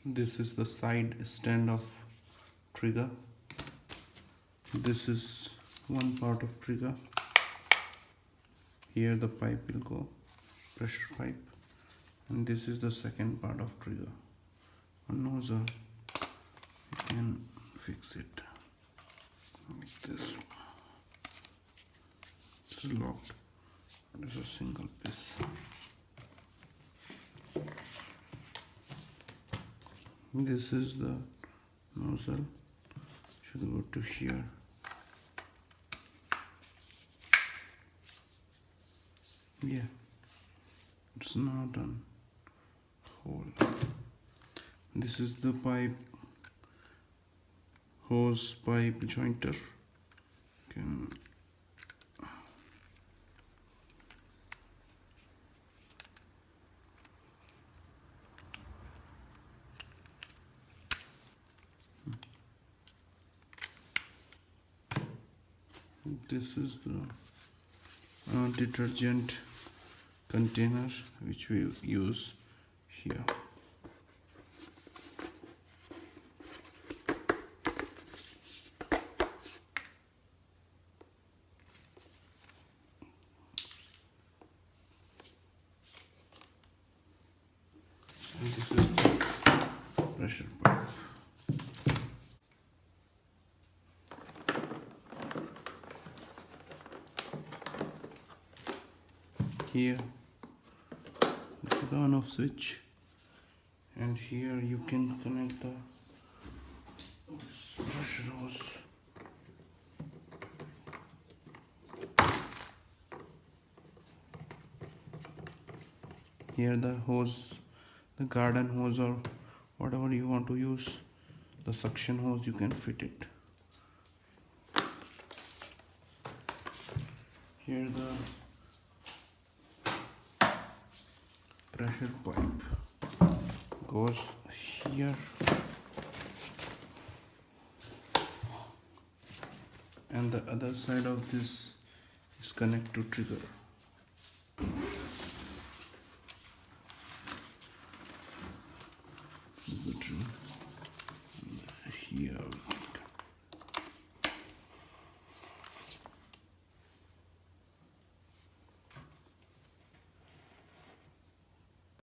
This is the side stand of trigger. This is one part of trigger. Here the pipe will go, pressure pipe, and this is the second part of trigger. A nozzle, you can fix it like this. It's locked. It is a single piece. This is the nozzle. Should go to here. Yeah, it's not on hole. This is the pipe, hose pipe jointer. Can this is the detergent container which we use here. And this is the pressure pipe. Here this is the on off switch, and here you can connect the pressure hose. Here the hose, the garden hose or whatever you want to use, the suction hose, you can fit it. Here the pressure pipe goes here, and the other side of this is connect to trigger. This is the trigger.